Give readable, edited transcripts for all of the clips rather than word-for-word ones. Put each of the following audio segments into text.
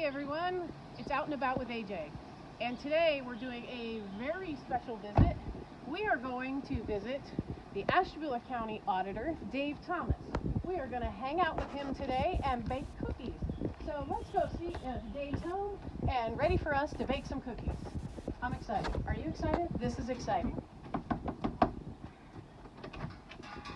Hey everyone, it's Out and About with AJ. And today we're doing a very special visit. We are going to visit the Ashtabula County Auditor, Dave Thomas. We are going to hang out with him today and bake cookies. So let's go see Dave's home and ready for us to bake some cookies. I'm excited. Are you excited? This is exciting.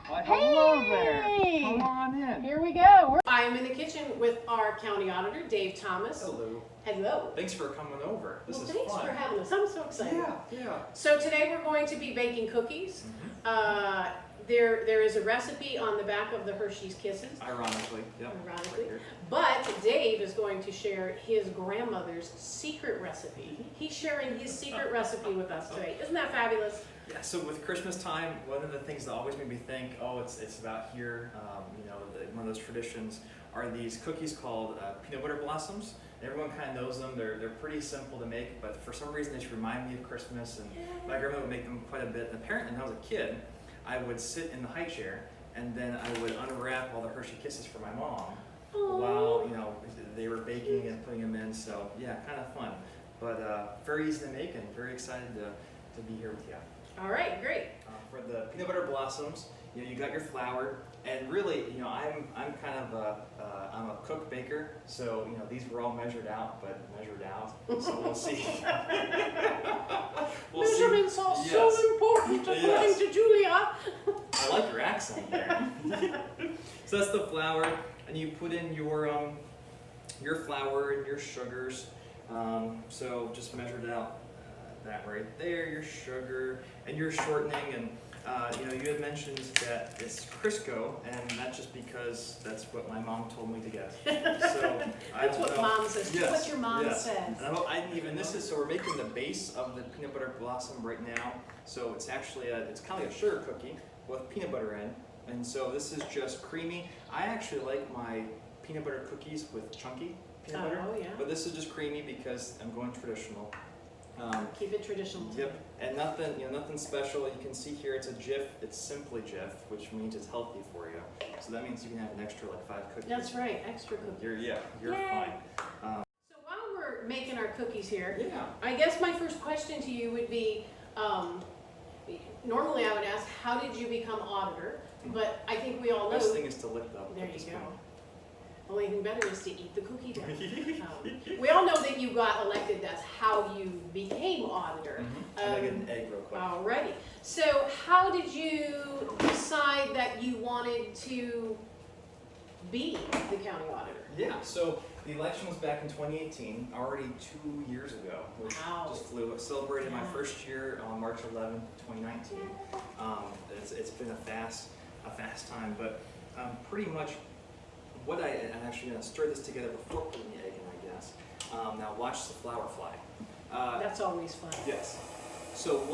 Why, hello there. Hey! Come on in. Here we go. I am in the kitchen with our county auditor, Dave Thomas. Hello. Hello. Thanks for coming over. This is Thanks fun. for having us. I'm so excited. Yeah. So today we're going to be baking cookies. There is a recipe on the back of the Hershey's Kisses. Ironically, yep. Ironically. Right here. But Dave is going to share his grandmother's secret recipe. He's sharing his secret recipe with us today. Isn't that fabulous? Yeah, so with Christmas time, one of the things that always made me think, oh, it's about here, one of those traditions are these cookies called peanut butter blossoms. Everyone kind of knows them. They're pretty simple to make, but for some reason they just remind me of Christmas, and my grandma would make them quite a bit. And apparently when I was a kid, I would sit in the high chair, and then I would unwrap all the Hershey Kisses for my mom while they were baking and putting them in. So yeah, kind of fun, but very easy to make, and very excited to be here with you. All right, great. For the peanut butter blossoms, you got your flour, and really, I'm kind of I'm a cook baker, so these were all measured out, so we'll see. Measurements are so important according to Julia. I like your accent there. So that's the flour, and you put in your flour and your sugars. So just measured it out. That right there, your sugar and your shortening, and you had mentioned that it's Crisco, and that's just because that's what my mom told me to get. So that's what Mom says. Yes, what your mom says. And so we're making the base of the peanut butter blossom right now. So it's actually it's kind of like a sugar cookie with peanut butter in, and so this is just creamy. I actually like my peanut butter cookies with chunky peanut butter, but this is just creamy because I'm going traditional. Keep it traditional. Yep, and nothing special. You can see here it's a Jif. It's simply Jif, which means it's healthy for you. So that means you can have an extra 5 cookies. That's right, extra cookies. You're fine. So while we're making our cookies here, Yeah. I guess my first question to you would be, normally I would ask, how did you become auditor? But I think we all know. Best thing is to lick them. There you go. Only thing better is to eat the cookie dough. We all know that you got elected. That's how you became auditor. I'll make an egg real quick. Alrighty. So how did you decide that you wanted to be the county auditor? Yeah, so the election was back in 2018, already 2 years ago, which just flew. I celebrated my first year on March 11, 2019. It's been a fast time, but pretty much what I'm actually going to stir this together before putting the egg in, I guess. Now watch the flour fly. That's always fun. Yes. So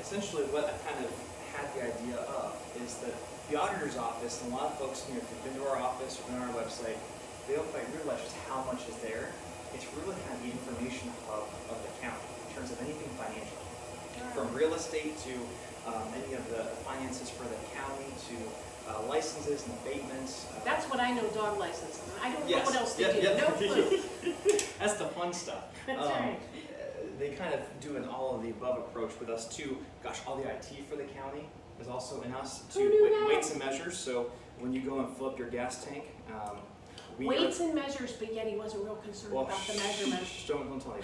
essentially what I kind of had the idea of is that the auditor's office, and a lot of folks, if you've been to our office or been on our website, they don't quite realize just how much is there. It's really kind of the information hub of the county in terms of anything financial. From real estate to any of the finances for the county to licenses and abatements. That's what I know, dog license. I don't know what else to do. Yep. No clue. That's the fun stuff. That's right. They kind of do an all of the above approach with us too. Gosh, all the IT for the county is also in us. Weights and measures. So when you go and fill up your gas tank, weights and measures, but yet he wasn't real concerned about the measurements. Don't tell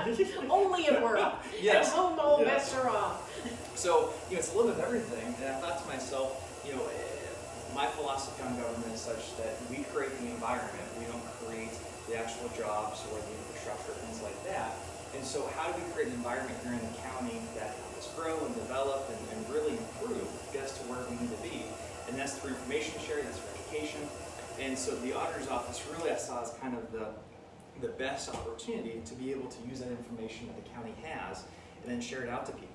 anybody. Only at work. Yes. At home, all bets are off. So it's a little bit of everything, and I thought to myself, my philosophy on government is such that we create the environment. We don't create the actual jobs or the infrastructure, things like that. And so how do we create an environment here in the county that helps us grow and develop and really improve, get us to where we need to be? And that's through information sharing, that's through education. And so the auditor's office really I saw as kind of the best opportunity to be able to use that information that the county has and then share it out to people.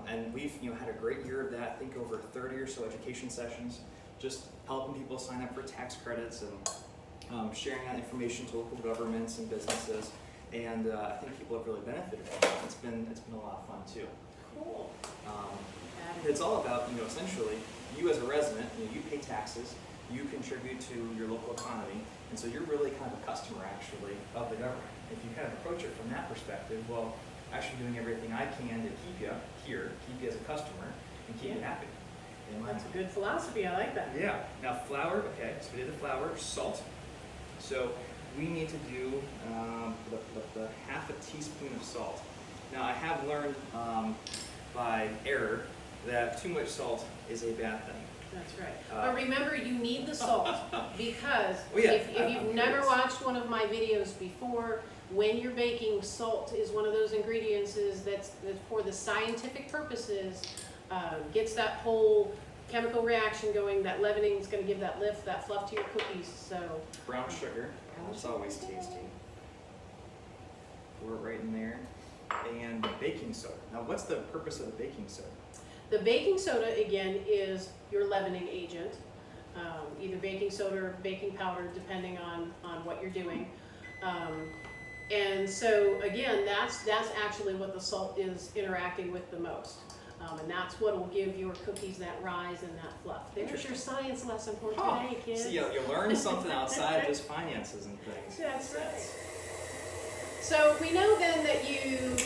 And we've had a great year of that. I think over 30 or so education sessions, just helping people sign up for tax credits and sharing that information to local governments and businesses. And I think people have really benefited from it. It's been a lot of fun too. Cool. It's all about essentially you as a resident. You pay taxes. you contribute to your local economy, and so you're really kind of a customer actually of the government. If you kind of approach it from that perspective, well, actually doing everything I can to keep you here, keep you as a customer, and keep you happy. That's a good philosophy. I like that. Yeah. Now flour. Okay, so we did the flour, salt. So we need to do the half a teaspoon of salt. Now I have learned by error that too much salt is a bad thing. That's right. But remember, you need the salt because yeah, if you've never watched one of my videos before, when you're baking, salt is one of those ingredients that's for the scientific purposes, gets that whole chemical reaction going. That leavening is going to give that lift, that fluff to your cookies. So brown sugar, that's always tasty. Pour it right in there. And baking soda. Now what's the purpose of the baking soda? The baking soda, again, is your leavening agent, either baking soda or baking powder, depending on what you're doing. And so, again, that's actually what the salt is interacting with the most. And that's what will give your cookies that rise and that fluff. There's your science lesson for today, kids. See, you learn something outside of just finances and things. That's right. So we know then that you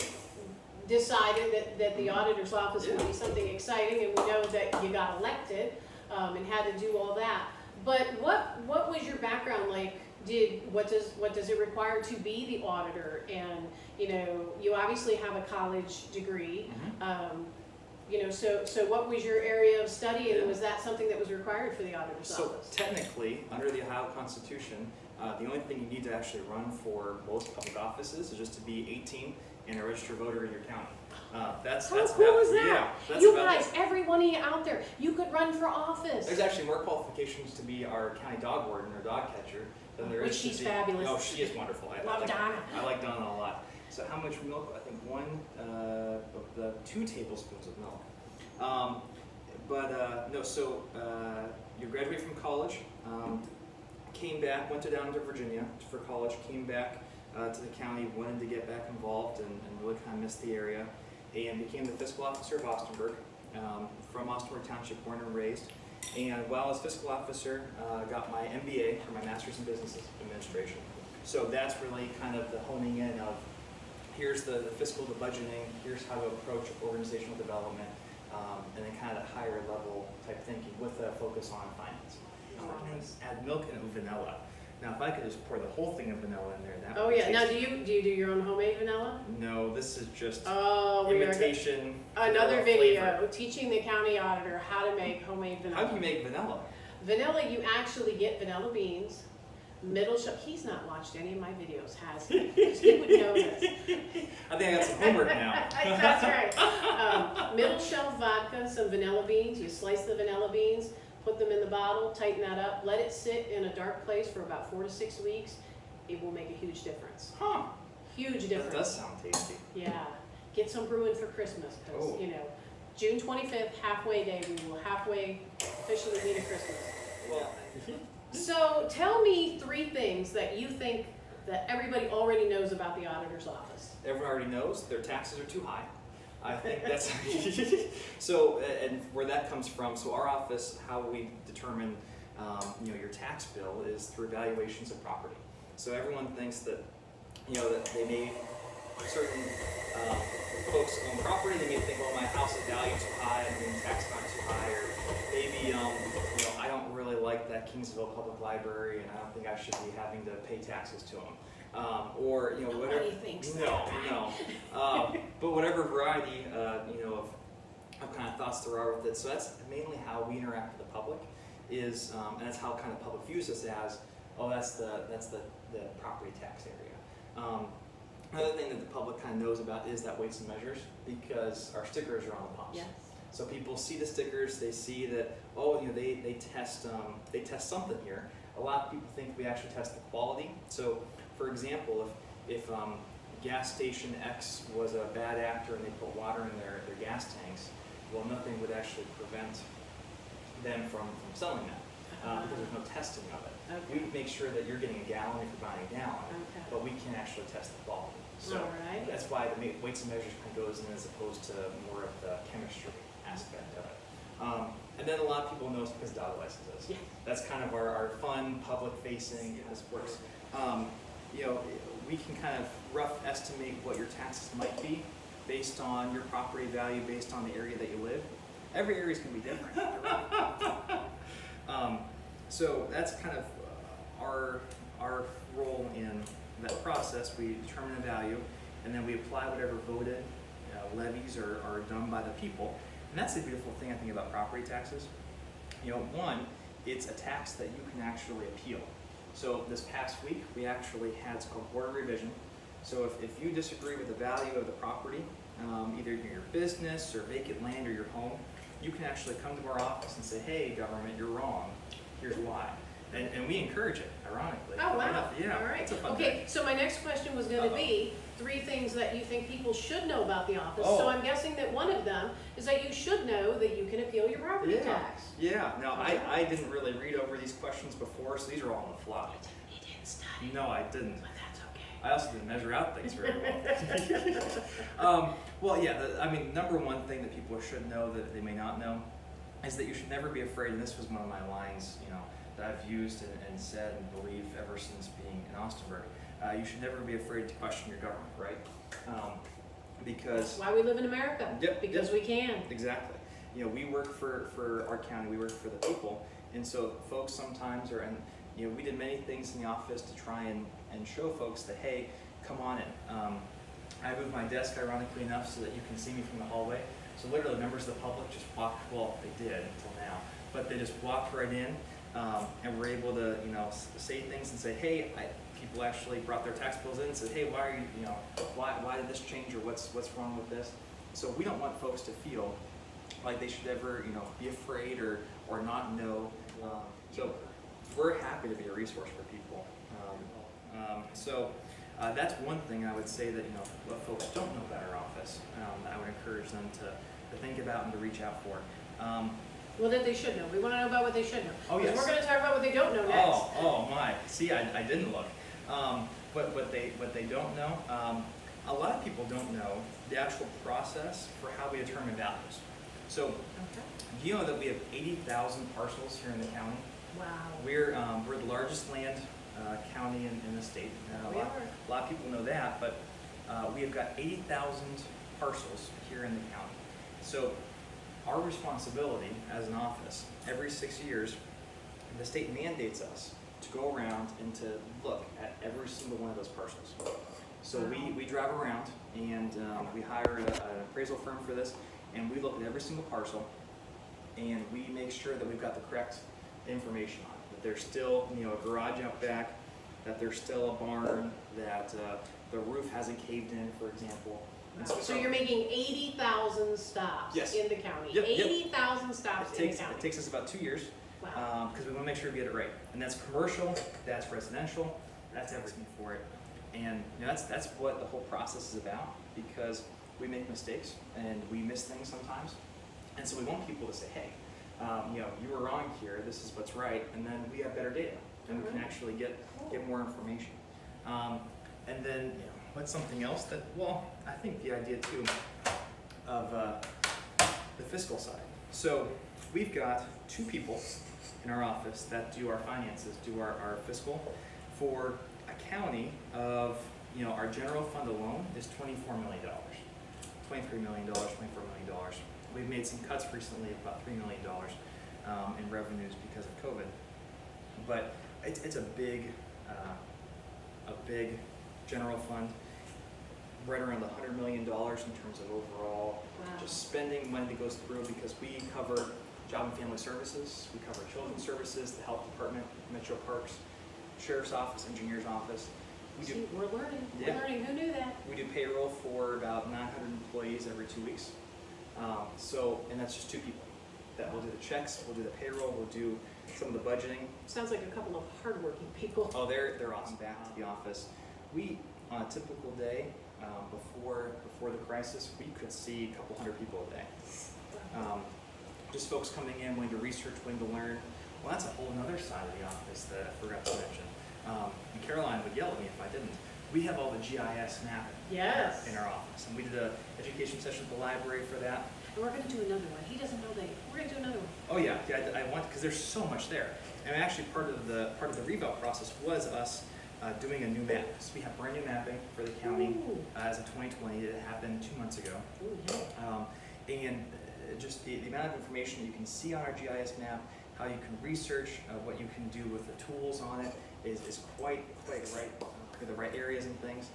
decided that the auditor's office would be something exciting, and we know that you got elected and had to do all that. But what was your background like? What does it require to be the auditor? And you obviously have a college degree. So what was your area of study, and was that something that was required for the auditor's office? So technically, under the Ohio Constitution, the only thing you need to actually run for most public offices is just to be 18 and a registered voter in your county. How cool is that? Yeah, you guys, every one of you out there, you could run for office. There's actually more qualifications to be our county dog warden or dog catcher than there is to be. She's fabulous. Oh, she is wonderful. Love Donna. I like Donna a lot. So how much milk? I think 2 tablespoons of milk. No, so you graduate from college, came back, went down to Virginia for college, came back to the county, wanted to get back involved and really kind of missed the area, and became the fiscal officer of Austinburg, from Austinburg Township, born and raised. And while as fiscal officer, got my MBA, or my Master's in Business Administration. So that's really kind of the honing in of, here's the fiscal, the budgeting, here's how to approach organizational development, and then kind of higher level type thinking with a focus on finance. Add milk and vanilla. Now, if I could just pour the whole thing of vanilla in there, that would be tasty. Now do you do your own homemade vanilla? No, this is just imitation. Another video teaching the county auditor how to make homemade vanilla. How do you make vanilla? Vanilla, you actually get vanilla beans, middle shelf. He's not watched any of my videos, has he? He would know this. I think I got some homework now. That's right. Middle shelf vodka, some vanilla beans. You slice the vanilla beans, put them in the bottle, tighten that up, let it sit in a dark place for about 4 to 6 weeks. It will make a huge difference. Huh. Huge difference. That does sound tasty. Yeah. Get some brewing for Christmas because, June 25th, halfway day, we will halfway officially meet at Christmas. Well, So tell me 3 things that you think that everybody already knows about the auditor's office. everyone already knows their taxes are too high. I think that's so, and where that comes from. So our office, how we determine, your tax bill is through evaluations of property. So everyone thinks that, that they may certain folks own property. They may think, well, my house is valued too high, I'm being taxed not too high, or maybe, I don't really like that Kingsville Public Library, and I don't think I should be having to pay taxes to them. Or whatever. Nobody thinks that. No. But whatever variety, of kind of thoughts there are with it. So that's mainly how we interact with the public. Is and that's how kind of public views us as, oh, that's the property tax area. Another thing that the public kind of knows about is that Weights and Measures, because our stickers are on the pumps. Yes. So people see the stickers, they see that, they test something here. A lot of people think we actually test the quality. So, for example, if gas station X was a bad actor and they put water in their gas tanks, well, nothing would actually prevent them from selling that because there's no testing of it. Okay. We make sure that you're getting a gallon if you're buying a gallon, but we can actually test the quality. So Alright. that's why the Weights and Measures kind of goes in as opposed to more of the chemistry aspect of it. And then a lot of people know us because of dog licenses. Yeah. That's kind of our fun, public-facing, how this works. You know, we can kind of rough estimate what your taxes might be based on your property value, based on the area that you live. Every area is going to be different. So that's kind of our role in that process. We determine a value, and then we apply whatever voted levies are done by the people. And that's the beautiful thing I think about property taxes. You know, one, it's a tax that you can actually appeal. So this past week, we actually had what's called board revision. So if you disagree with the value of the property, either your business or vacant land or your home, you can actually come to our office and say, hey, government, you're wrong. Here's why. And we encourage it, ironically. Oh, wow. Yeah. All right. It's a fun Okay, thing. so my next question was going to be 3 things that you think people should know about the office. Oh. So I'm guessing that one of them is that you should know that you can appeal your property tax. Yeah. Now, I didn't really read over these questions before, so these are all on the fly. You didn't study, No, I didn't. but that's okay. I also didn't measure out things very well. Well, yeah, I mean, number one thing that people should know that they may not know is that you should never be afraid, and this was one of my lines, you know, that I've used and said and believe ever since being in Austinburg. You should never be afraid to question your government, right? Because That's why we live in America. Yep, Because yep. we can. exactly, you know, we work for our county, we work for the people, and so folks sometimes are, and you know, we did many things in the office to try and show folks that, hey, come on in. I moved my desk, ironically enough, so that you can see me from the hallway. So literally, members of the public just walked, well, they did until now, but they just walked right in, and were able to, you know, say things and say, hey, people actually brought their tax bills in and said, hey, why are you, you know, why did this change, or what's wrong with this? So we don't want folks to feel like they should ever, you know, be afraid or not know. So we're happy to be a resource for people. So that's one thing I would say that, you know, what folks don't know about our office, I would encourage them to think about and to reach out for. Well, that they should know. We want to know about what they should know. Oh, yes. Because we're going to talk about what they don't know next. Oh my. See, I didn't look. But what they don't know, a lot of people don't know the actual process for how we determine values. So, Okay. do you know that we have 80,000 parcels here in the county? Wow. We're the largest land county in the state. We are. A lot of people know that, but we have got 80,000 parcels here in the county. So our responsibility as an office, every 6 years, the state mandates us to go around and to look at every single one of those parcels. So we drive around and we hire an appraisal firm for this, and we look at every single parcel, and we make sure that we've got the correct information on it. That there's still, you know, a garage out back, that there's still a barn, that the roof hasn't caved in, for example. And So you're making 80,000 stops Yes. in the county. Yep, yep. 80,000 stops in the county. It takes us about 2 years, Wow. because we want to make sure we get it right. And that's commercial, that's residential, that's everything for it. And you know, that's what the whole process is about, because we make mistakes and we miss things sometimes. And so we want people to say, hey, you know, you were wrong here, this is what's right, and then we have better data, and we can actually get more information. And then, you know, what's something else that, well, I think the idea too of the fiscal side. So we've got 2 people in our office that do our finances, do our fiscal for a county of, you know, our general fund alone is $24 million. $23 million, $24 million. We've made some cuts recently of about $3 million in revenues because of COVID. But it's a big general fund, right around $100 million in terms of overall just spending money that goes through, because we cover Job and Family Services, we cover Children's Services, the Health Department, Metro Parks, Sheriff's Office, Engineer's Office. We're learning. Yeah. We're learning. Who knew that? We do payroll for about 900 employees every 2 weeks. And that's just 2 people. That will do the checks, we'll do the payroll, we'll do some of the budgeting. Sounds like a couple of hardworking people. Oh, they're awesome. Back to the office. We, on a typical day, before the crisis, we could see a couple hundred people a day. Just folks coming in, wanting to research, wanting to learn. Well, that's a whole other side of the office that I forgot to mention. And Caroline would yell at me if I didn't. We have all the GIS mapping Yes. in our office, and we did an education session at the library for that. And we're gonna do another one. He doesn't know that. We're gonna do another one. Oh yeah, I want, because there's so much there. And actually part of the revale process was us doing a new map. So we have brand new mapping for the county as of 2020. It happened 2 months ago. Ooh, yeah. And just the amount of information that you can see on our GIS map, how you can research, what you can do with the tools on it is quite right for the right areas and things.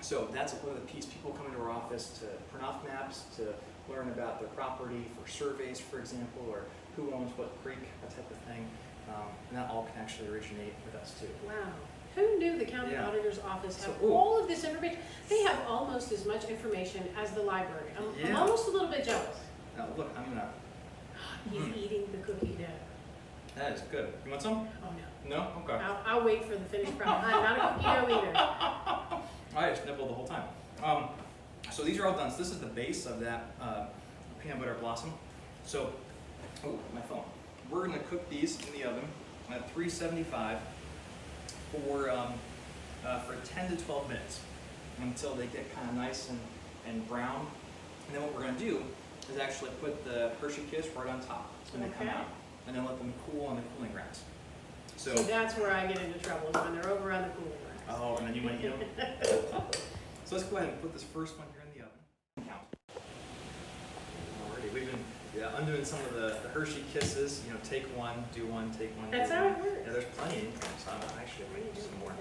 So that's one of the piece. People come into our office to print off maps, to learn about their property for surveys, for example, or who owns what creek, that type of thing. And that all can actually originate with us too. Wow. Who knew the county Yeah. auditor's office had So, all of this information? They have almost as much information as the library. I'm Yeah. almost a little bit jealous. Now look, I'm gonna. He's eating the cookie dough. That is good. You want some? Oh no. No? Okay. I'll wait for the finished product. I'm not a cookie dough eater. I just nibbled the whole time. So these are all done. So this is the base of that peanut butter blossom. So, oh, my phone. We're gonna cook these in the oven at 375 for 10 to 12 minutes until they get kind of nice and brown. And then what we're gonna do is actually put the Hershey Kiss right on top when they come Okay. out, and then let them cool on the cooling racks. So that's where I get into trouble, is when they're over on the cooling rack. Oh, and then you might eat them. So let's go ahead and put this first one here in the oven. Count. Alrighty, we've been undoing some of the Hershey Kisses. You know, take one, do one, take one. That's do how one. it works. Yeah, there's plenty in here, so I'm actually going to do some more.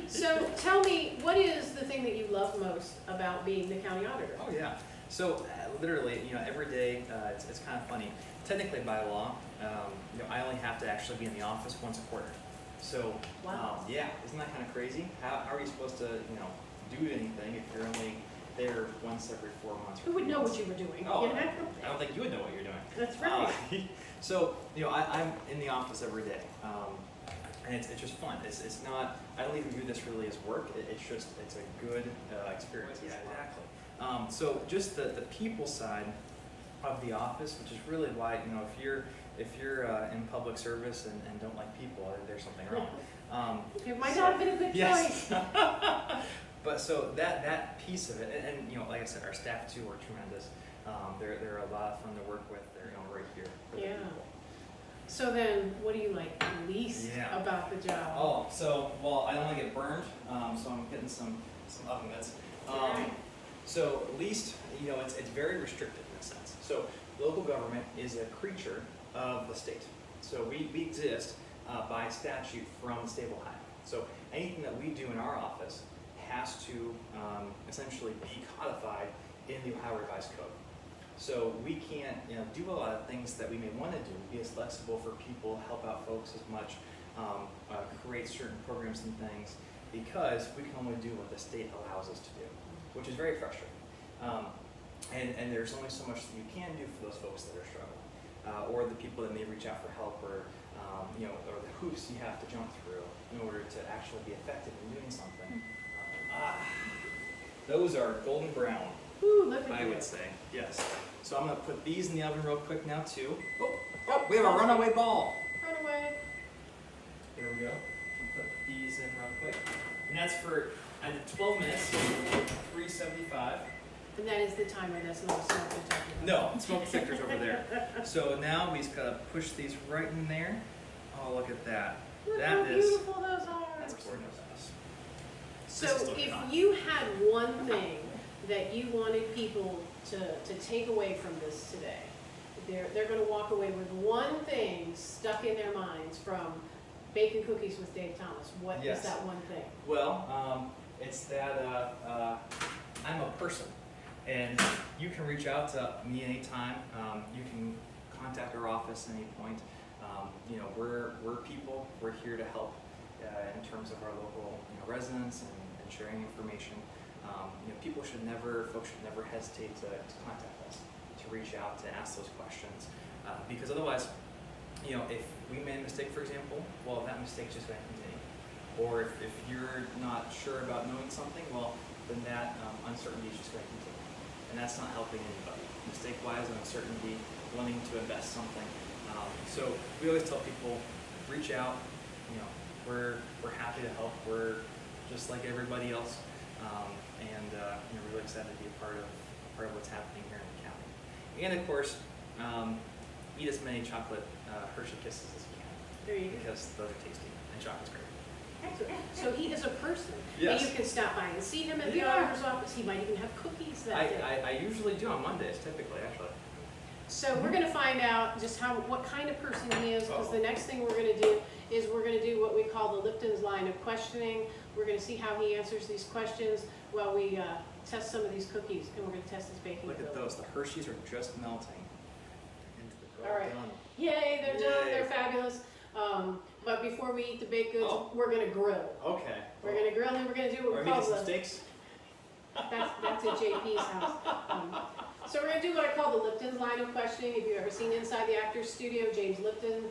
So tell me, what is the thing that you love most about being the county auditor? Oh yeah. So literally, you know, every day it's kind of funny. Technically, by law, you know, I only have to actually be in the office once a quarter. So Wow. yeah, isn't that kind of crazy? How are you supposed to, you know, do anything if you're only there once every 4 months? Who would know what you were doing? Oh, You know? I don't think you would know what you're doing. That's right. So, you know, I'm in the office every day, and it's just fun. It's not, I don't even view this really as work. It's a good experience. Yeah, exactly. So just the people side of the office, which is really why, you know, if you're in public service and don't like people, there's something wrong. It might not have been a good yes. choice. But so that piece of it, and you know, like I said, our staff too are tremendous. They're a lot of fun to work with. They're, you know, right here for the Yeah. people. So then, what do you like least Yeah. about the job? Oh, so well, I don't want to get burned, so I'm getting some oven mitts. Right. So at least, you know, it's very restricted in a sense. So local government is a creature of the state. So we exist by statute from the state of Ohio. So anything that we do in our office has to essentially be codified in the Ohio Revised Code. So we can't, you know, do a lot of things that we may want to do, be as flexible for people, help out folks as much, create certain programs and things, because we can only do what the state allows us to do, which is very frustrating. And there's only so much that you can do for those folks that are struggling, or the people that may reach out for help, or you know, or the hoops you have to jump through in order to actually be effective in doing something. Those are golden brown. Ooh, look at I you. would say, yes. So I'm gonna put these in the oven real quick now too. Oh, we have a runaway ball. Run away. Here we go. I'll put these in real quick. And that's for 12 minutes, 375. And that is the timer, that's not a smoke detector. No, smoke detector's over there. So now we just gotta push these right in there. Oh, look at that. Look That how is, beautiful those are. that's gorgeous. So This is looking if hot. you had one thing that you wanted people to take away from this today, they're gonna walk away with one thing stuck in their minds from baking cookies with Dave Thomas. What is Yes. that one thing? Well, it's that I'm a person, and you can reach out to me anytime. You can contact our office at any point. You know, we're people. We're here to help in terms of our local, you know, residents and sharing information. You know, folks should never hesitate to contact us, to reach out, to ask those questions, because otherwise, you know, if we made a mistake, for example, well, that mistake's just going to continue. Or if you're not sure about knowing something, well, then that uncertainty is just going to continue. And that's not helping anybody. Mistake-wise and uncertainty, wanting to invest something. So we always tell people, reach out. You know, we're happy to help. We're just like everybody else, and you know, really excited to be a part of part of what's happening here in the county. And of course, eat as many chocolate Hershey Kisses as you can. There you go. Because those are tasty and chocolate's great. Excellent. So he is a person. Yes. And you can stop by and see him at the Yeah. auditor's office. He might even have cookies that day. I usually do on Mondays, typically, actually. So we're going to find out just what kind of person he is, because the Uh-oh. next thing we're going to do is we're going to do what we call the Lipton's line of questioning. We're going to see how he answers these questions while we test some of these cookies, and we're going to test his baking Look at ability. those. The Hershey's are just melting. Into the All right. done. Yay, they're done. Yay. They're fabulous. But before we eat the baked goods, Oh. we're going to grill. Okay. We're going to grill, and we're going to do what Are we we call making the... some steaks? That's at JP's house. So we're going to do what I call the Lipton's line of questioning. If you've ever seen Inside the Actors Studio, James Lipton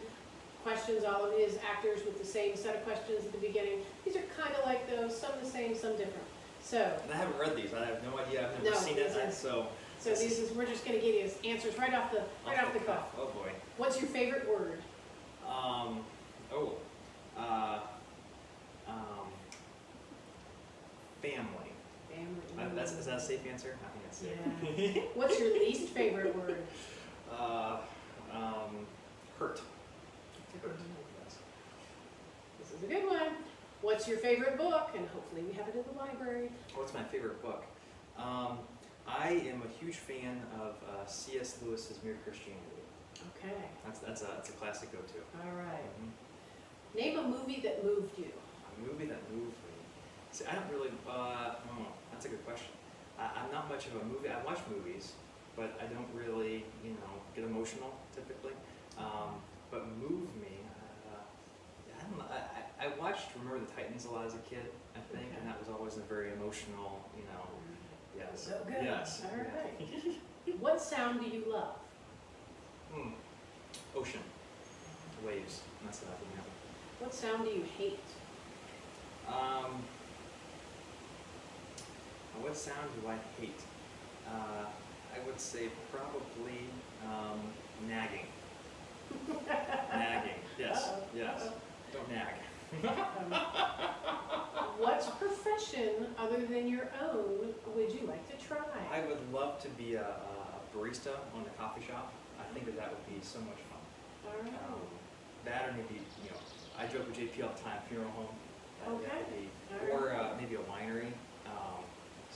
questions all of his actors with the same set of questions at the beginning. These are kind of like those, some the same, some different. So And I haven't read these. I have no idea. I've never No, seen it. this is- So we're just going to give you his answers right off the cuff. Oh boy. What's your favorite word? Oh. Family. Family. Is that a safe answer? I think that's Yeah. safe. What's your least favorite word? Hurt. Hurt. Yes. This is a good one. What's your favorite book? And hopefully we have it in the library. What's my favorite book? I am a huge fan of C.S. Lewis's Mere Christianity. Okay. That's a classic go-to. All right. Mhm. Name a movie that moved you. A movie that moved me. See, I don't really. That's a good question. I'm not much of a movie. I watch movies, but I don't really, get emotional typically. But move me. I don't know. I watched Remember the Titans a lot as a kid, I think, and that was always a very emotional, Yes. So good. Yes. All right. What sound do you love? Ocean. Waves. That's what I think of. What sound do you hate? What sound do I hate? I would say probably nagging. Nagging. Yes. Uh-oh. Yes. Uh-oh. Don't nag. What profession other than your own would you like to try? I would love to be a barista on a coffee shop. I think that would be so much fun. All right. That or maybe, I joke with JP all the time, funeral home. That would be, All or right. maybe a winery.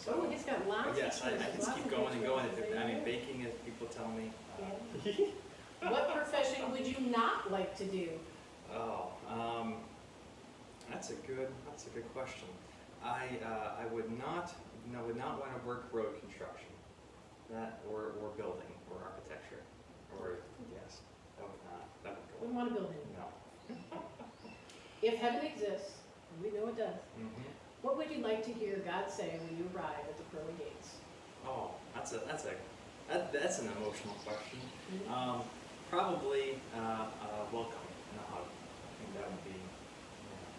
Oh, he's got lots of Yes, I choices, can lots keep of going and going. choices. There you go. Baking, as people tell me. Yeah. What profession would you not like to do? Oh, that's a good question. I would not want to work road construction, that or building or architecture, or yes, that would not. That would go. Wouldn't want to build it. No. If heaven exists, and we know it does, Mm-hmm. what would you like to hear God say when you arrive at the pearly gates? Oh, that's an emotional question. Probably welcome and a hug. I think that would be.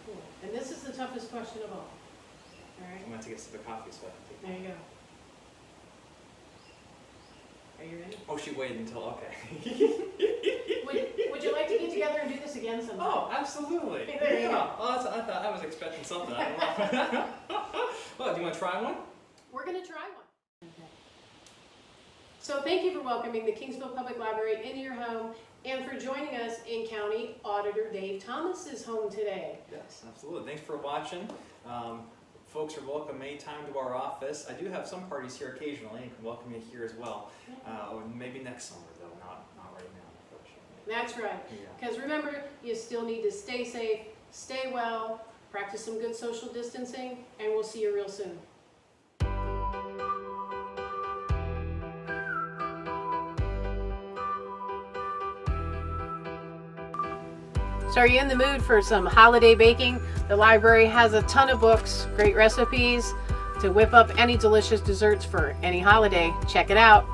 Cool. And this is the toughest question of all. All right. I'm going to take a sip of coffee, so I can take. There you go. Are you ready? Oh, she waited until okay. Would you like to get together and do this again sometime? Oh, absolutely. There you Yeah. go. Oh, I thought I was expecting something. I don't know. Well, do you want to try one? We're going to try one. Okay. So thank you for welcoming the Kingsville Public Library into your home and for joining us in County Auditor Dave Thomas's home today. Yes, absolutely. Thanks for watching. Folks are welcome anytime to our office. I do have some parties here occasionally and can welcome you here as well. Maybe next summer, though, not right now, unfortunately. That's right. Yeah. Because remember, you still need to stay safe, stay well, practice some good social distancing, and we'll see you real soon. So are you in the mood for some holiday baking? The library has a ton of books, great recipes to whip up any delicious desserts for any holiday. Check it out.